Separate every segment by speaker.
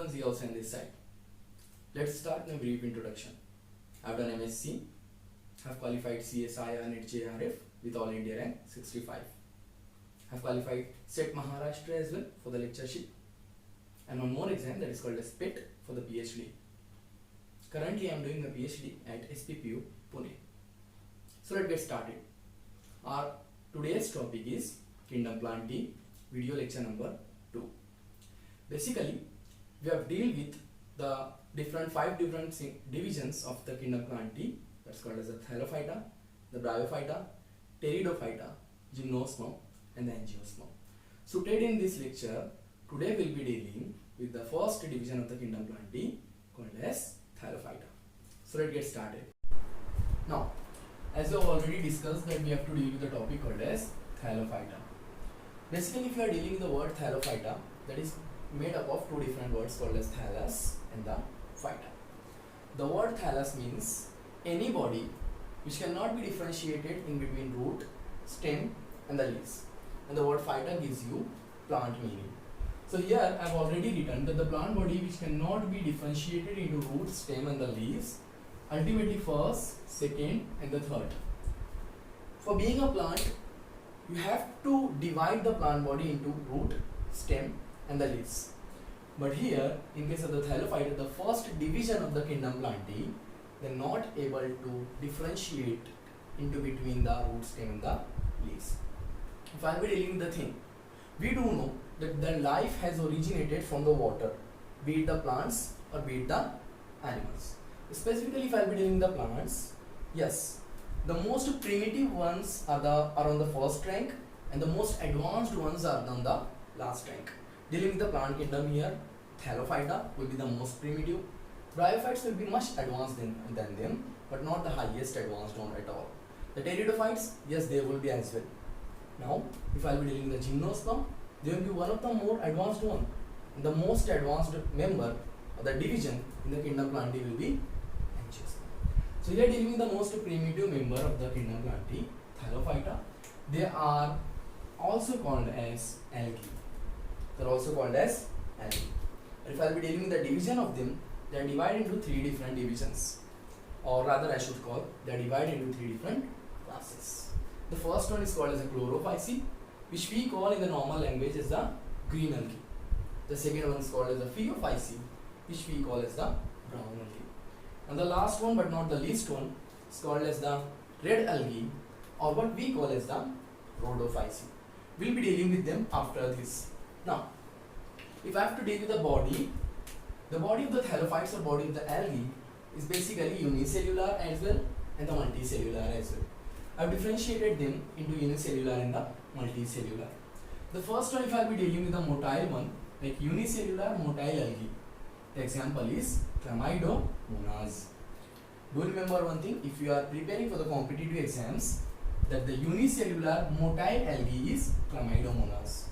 Speaker 1: everyone, Z also on this side. Let's start in a brief introduction. I've done MSc, have qualified CSI and NEET JRF with all India rank 65. Have qualified SET Maharashtra as well for the lectureship, and one more exam that is called as PET for the PhD. Currently I am doing a PhD at SPPU Pune. So let's get started. Our today's topic is Kingdom Plantae, video lecture number 2. Basically, we have dealt with the five different divisions of the Kingdom Plantae, that's called as the Thallophyta, the Bryophyta, Pteridophyta, Gymnosperm, and the Angiosperm. So today in this lecture, today we'll be dealing with the first division of the Kingdom Plantae called as Thallophyta. So let's get started. Now, as we have already discussed that we have to deal with the topic called as Thallophyta. Basically, if you are dealing with the word Thallophyta, that is made up of two different words called as thallus and the phyta. The word thallus means any body which cannot be differentiated in between root, stem and the leaves, and the word phyta gives you plant meaning. So here I have already written that the plant body which cannot be differentiated into root, stem and the leaves, ultimately first, second and the third. For being a plant, you have to divide the plant body into root, stem and the leaves. But here, in case of the Thallophyta, the first division of the Kingdom Plantae, they are not able to differentiate into between the root, stem and the leaves. If I will be dealing with the thing, we do know that the life has originated from the water, be it the plants or be it the animals. Specifically, if I will be dealing with the plants, yes, the most primitive ones are on the first rank, and the most advanced ones are on the last rank. Dealing with the plant kingdom here, Thallophyta will be the most primitive. Bryophytes will be much advanced than them, but not the highest advanced one at all. The pteridophytes, yes, they will be as well. Now, if I will be dealing with the Gymnosperm, they will be one of the more advanced one. And the most advanced member of the division in the Kingdom Plantae will be Angiosperm. So here dealing with the most primitive member of the Kingdom Plantae, Thallophyta. They are also called as algae. They are also called as algae. But if I will be dealing with the division of them, they are divided into three different divisions. Or rather I should call, they are divided into three different classes. The first one is called as a Chlorophyceae, which we call in the normal language as the green algae. The second one is called as the Phaeophyceae, which we call as the brown algae. And the last one but not the least one is called as the red algae, or what we call as the Rhodophyceae. We'll be dealing with them after this. Now, if I have to deal with the body of the thallophytes or body of the algae is basically unicellular as well and the multicellular as well. I have differentiated them into unicellular and the multicellular. The first one, if I will be dealing with the motile one, like unicellular motile algae, the example is Chlamydomonas. Do remember one thing, if you are preparing for the competitive exams, that the unicellular motile algae is Chlamydomonas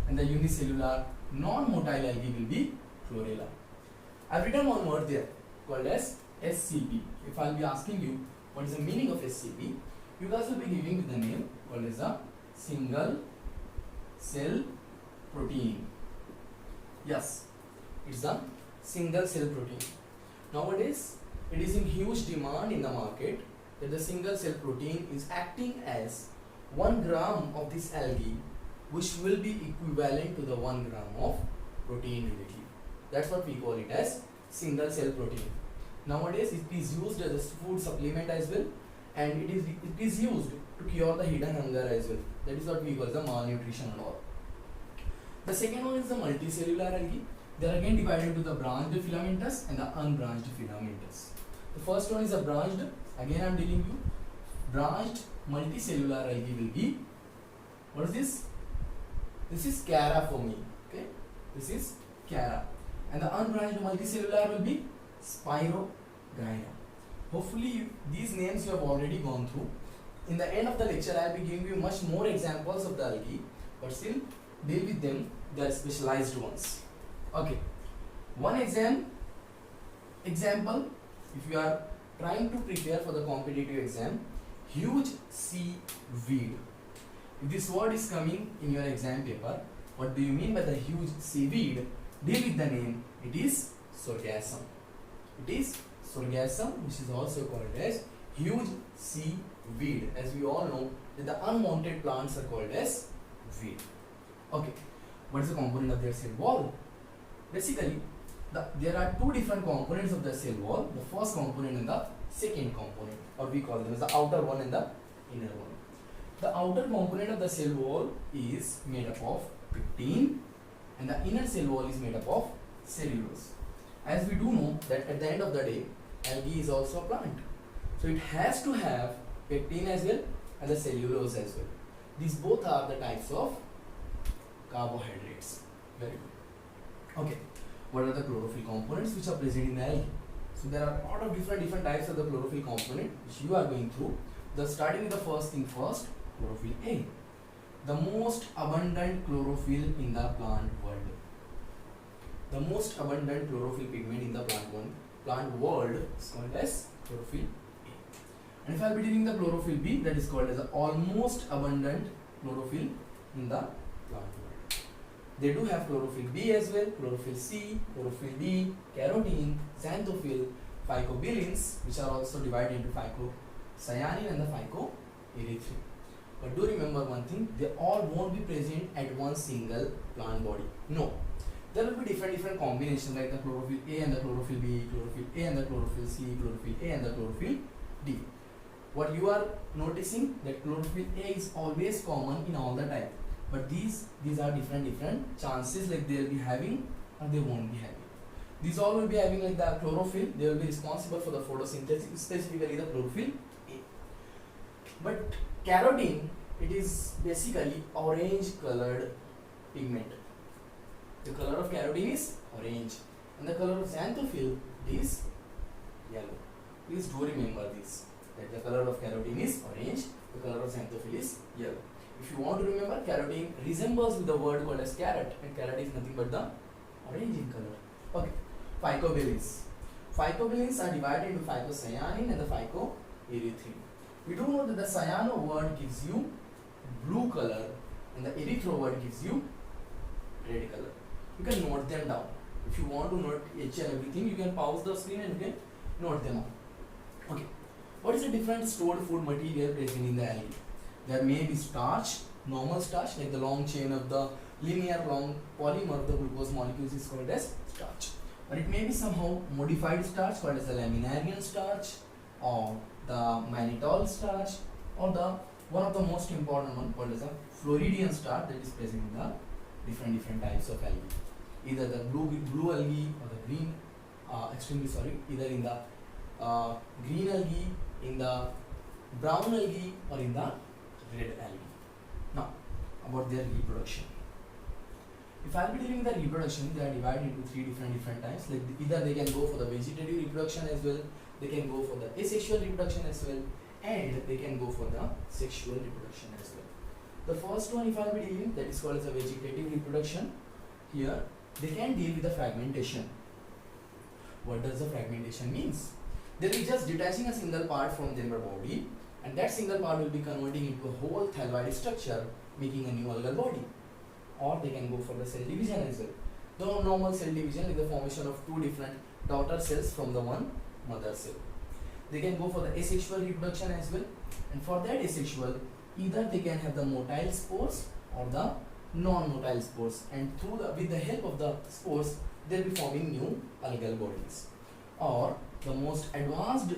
Speaker 1: and the unicellular non-motile algae will be Chlorella. I have written one word there called as SCP. If I will be asking you what is the meaning of SCP, you guys will be giving with the name called as a single cell protein. Yes, it's a single cell protein. Nowadays, it is in huge demand in the market that the single cell protein is acting as 1 gram of this algae, which will be equivalent to the 1 gram of protein directly. That's what we call it as single cell protein. Nowadays, it is used as a food supplement as well, and it is used to cure the hidden hunger as well. That is what we call the malnutrition and all. The second one is the multicellular algae. They are again divided into the branched filamentous and the unbranched filamentous. The first one is a branched. Again I am dealing with branched multicellular algae will be, what is this? This is Cara for me. Okay, this is Cara. And the unbranched multicellular will be Spirogyra. Hopefully these names you have already gone through. In the end of the lecture I will be giving you much more examples of the algae, but still deal with them, they are specialized ones. Okay, one example, if you are trying to prepare for the competitive exam, huge seaweed. If this word is coming in your exam paper, what do you mean by the huge seaweed? deal with the name, it is Sorghasm. It is Sorghasm, which is also called as huge sea weed. As we all know that the unwanted plants are called as weed. Okay, what is the component of their cell wall? Basically, there are two different components of the cell wall. The first component and the second component, or we call them as the outer one and the inner one. The outer component of the cell wall is made up of pectin, and the inner cell wall is made up of cellulose. As we do know that at the end of the day, algae is also a plant, so it has to have pectin as well and the cellulose as well. These both are the types of carbohydrates. Very good. Okay, what are the chlorophyll components which are present in the algae? So there are a lot of different types of the chlorophyll component which you are going through. Starting with the first thing first, chlorophyll A, the most abundant chlorophyll in the plant world. The most abundant chlorophyll pigment in the plant world is called as chlorophyll A. And if I will be dealing the chlorophyll B, that is called as the almost abundant chlorophyll in the plant world. They do have chlorophyll B as well, chlorophyll C, chlorophyll D, carotene, xanthophyll, phycobilins, which are also divided into phycocyanin and the phycoerythrin. But do remember one thing, they all won't be present at one single plant body. No. There will be different combinations like the chlorophyll A and the chlorophyll B, chlorophyll A and the chlorophyll C, chlorophyll A and the chlorophyll D. What you are noticing that chlorophyll A is always common in all the type, but these are different chances, like they will be having or they won't be having. These all will be having like the chlorophyll, they will be responsible for the photosynthesis, specifically the chlorophyll A. But carotene, it is basically orange colored pigment. The color of carotene is orange and the color of xanthophyll is yellow. Please do remember this, that the color of carotene is orange, the color of xanthophyll is yellow. If you want to remember, carotene resembles with the word called as carrot, and carrot is nothing but the orange in color. Okay, phycobilins. Phycobilins are divided into phycocyanin and the phycoerythrin. We do know that the cyano word gives you blue color and the erythro word gives you red color. You can note them down. If you want to note each and everything, you can pause the screen and you can note them down. Okay. What is the different stored food material present in the algae? There may be starch, normal starch, like the long chain of the linear long polymer of the glucose molecules is called as starch. Or it may be somehow modified starch called as the laminarian starch, or the mannitol starch, or the one of the most important one called as a Floridian starch that is present in the different types of algae. Either the blue algae or the green, either in the green algae, in the brown algae, or in the red algae. Now, about their reproduction. If I will be dealing with the reproduction, they are divided into three different types. Like either they can go for the vegetative reproduction as well, they can go for the asexual reproduction as well, and they can go for the sexual reproduction as well. The first one, if I will be dealing, that is called as a vegetative reproduction. Here, they can deal with the fragmentation. What does the fragmentation means? They will be just detaching a single part from their body, and that single part will be converting into a whole thalloid structure, making a new algal body. Or they can go for the cell division as well. The normal cell division is the formation of two different daughter cells from the one mother cell. They can go for the asexual reproduction as well, and for that asexual, either they can have the motile spores or the non-motile spores, and with the help of the spores, they'll be forming new algal bodies. Or the most advanced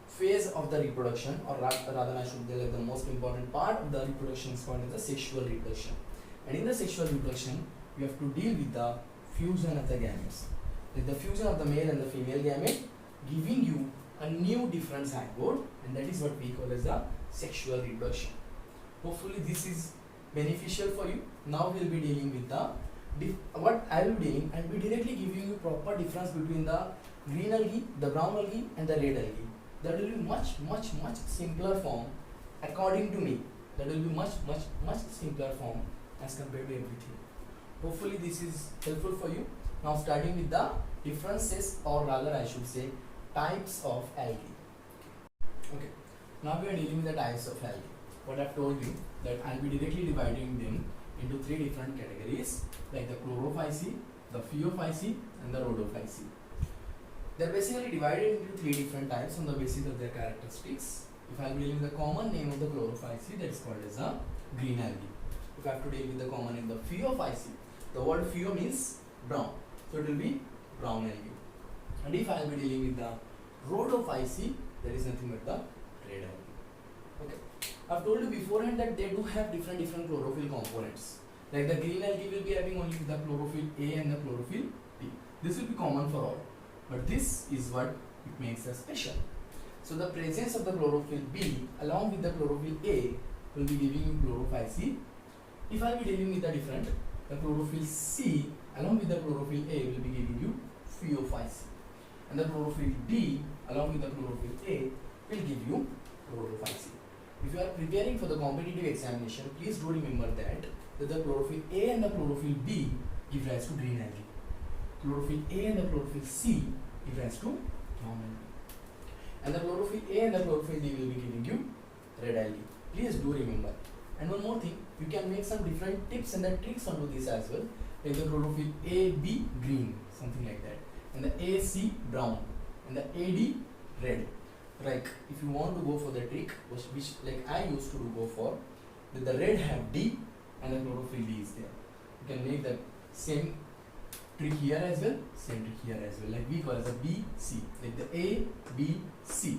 Speaker 1: phase of the reproduction, or rather I should say like the most important part of the reproduction is called as the sexual reproduction. And in the sexual reproduction, you have to deal with the fusion of the gametes. Like the fusion of the male and the female gamete, giving you a new different zygote, and that is what we call as the sexual reproduction. Hopefully this is beneficial for you. Now we will be dealing with the what I will be doing. I will be directly giving you proper difference between the green algae, the brown algae, and the red algae. That will be much simpler form according to me. That will be much simpler form as compared to everything. Hopefully this is helpful for you. Now starting with the differences, or rather I should say types of algae. Okay. Now we are dealing with the types of algae. What I have told you, that I will be directly dividing them into three different categories, like the chlorophyceae, the Phaeophyceae and the Rhodophyceae. They are basically divided into three different types on the basis of their characteristics. If I am dealing with the common name of the Chlorophyceae, that is called as a green algae. If I have to deal with the common name, the Phaeophyceae, the word pheo means brown, so it will be brown algae. And if I will be dealing with the Rhodophyceae, that is nothing but the red algae. Okay, I have told you beforehand that they do have different chlorophyll components. Like the green algae will be having only the chlorophyll A and the chlorophyll B. This will be common for all, but this is what it makes us special. So the presence of the chlorophyll B along with the chlorophyll A will be giving you Chlorophyceae. If I will be dealing with the different, the chlorophyll C along with the chlorophyll A will be giving you Phaeophyceae, and the chlorophyll D along with the chlorophyll A will give you Rhodophyceae. If you are preparing for the competitive examination, please do remember that the chlorophyll A and the chlorophyll B give rise to green algae. Chlorophyll A and the chlorophyll C give rise to brown algae. And the chlorophyll A and the chlorophyll D will be giving you red algae. Please do remember. And one more thing, you can make some different tips and the tricks onto this as well. Like the chlorophyll A, B green, something like that. And the A, C brown. And the A, D red. Like if you want to go for the trick, which like I used to go for, that the red have D and the chlorophyll D is there. You can make the same trick here as well, same trick here as well. Like we call as a B, C. Like the A, B, C.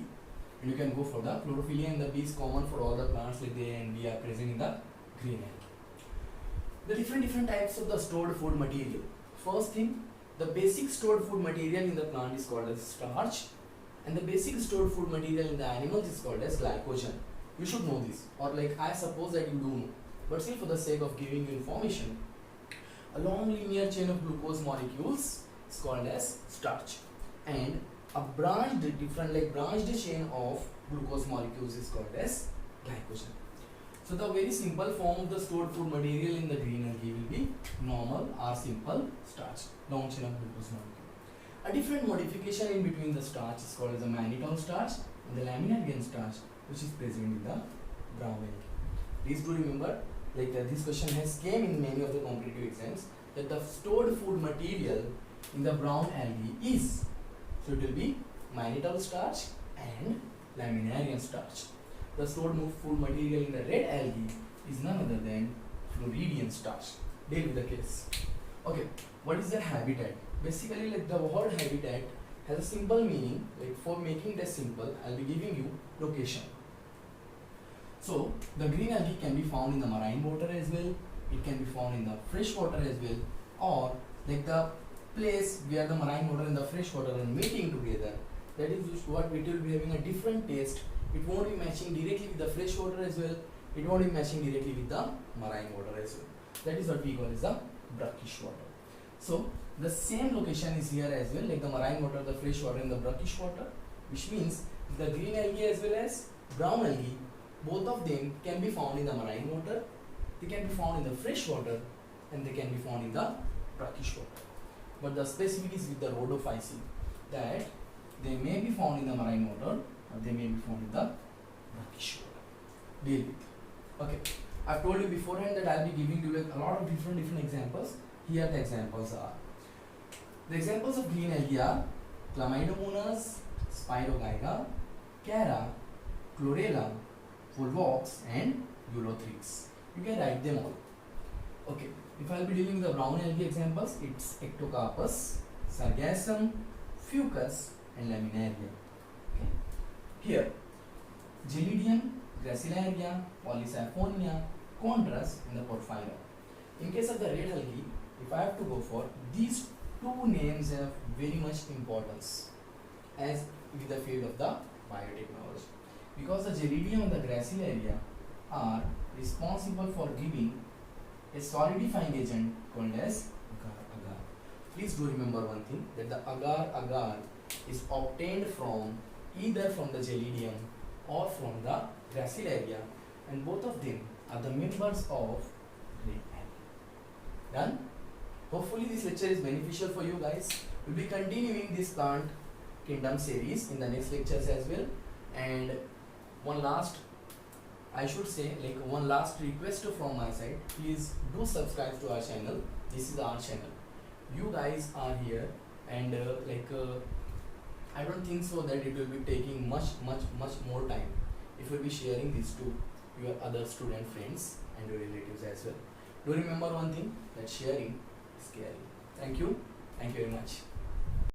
Speaker 1: And you can go for the chlorophyll A and the B is common for all the plants, like the A and B are present in the green algae. The different types of the stored food material. First thing, the basic stored food material in the plant is called as starch, and the basic stored food material in the animals is called as glycogen. You should know this, or like I suppose that you do know, but still for the sake of giving you information, a long linear chain of glucose molecules is called as starch, and a branched chain of glucose molecules is called as glycogen. So the very simple form of the stored food material in the green algae will be normal or simple starch, long chain of glucose molecule. A different modification in between the starch is called as the mannitol starch and the laminarian starch, which is present in the brown algae. Please do remember, like this question has came in many of the competitive exams, that the stored food material in the brown algae is, so it will be mannitol starch and laminarian starch. The stored food material in the red algae is none other than Floridian starch. Deal with the case. Okay, what is their habitat? Basically, like the word habitat has a simple meaning. Like for making this simple, I'll be giving you location. So the green algae can be found in the marine water as well. It can be found in the fresh water as well, or like the place where the marine water and the fresh water are meeting together. That is what it will be having a different taste. It won't be matching directly with the fresh water as well. It won't be matching directly with the marine water as well. That is what we call as the brackish water. So the same location is here as well, like the marine water, the fresh water and the brackish water, which means the green algae as well as brown algae, both of them can be found in the marine water, they can be found in the fresh water, and they can be found in the brackish water. But the specific is with the Rhodophyceae, that they may be found in the marine water or they may be found in the brackish water. Deal with. Okay, I've told you beforehand that I'll be giving you like a lot of different examples. Here the examples are. The examples of green algae are Chlamydomonas, Spirogyra, Cara, Chlorella, Volvox and Ulothrix. You can write them all. Okay, if I'll be dealing with the brown algae examples, it's Ectocarpus, Sargassum, Fucus and Laminaria. Okay. Here, Gelidium, Gracilaria, Polysiphonia, Chondrus and the Porphyra. In case of the red algae, if I have to go for, these two names have very much importance as with the field of the biotechnology, because the Gelidium and the Gracilaria are responsible for giving a solidifying agent called as agar-agar. Please do remember one thing, that the agar-agar is obtained from either from the Gelidium or from the Gracilaria, and both of them are the members of red algae. Done? Hopefully this lecture is beneficial for you guys. We'll be continuing this plant kingdom series in the next lectures as well. And one last request from my side, please do subscribe to our channel. This is our channel. you guys are here, and I don't think so that it will be taking much more time if you will be sharing this to your other student friends and your relatives as well. Do remember one thing, that sharing is caring. Thank you very much.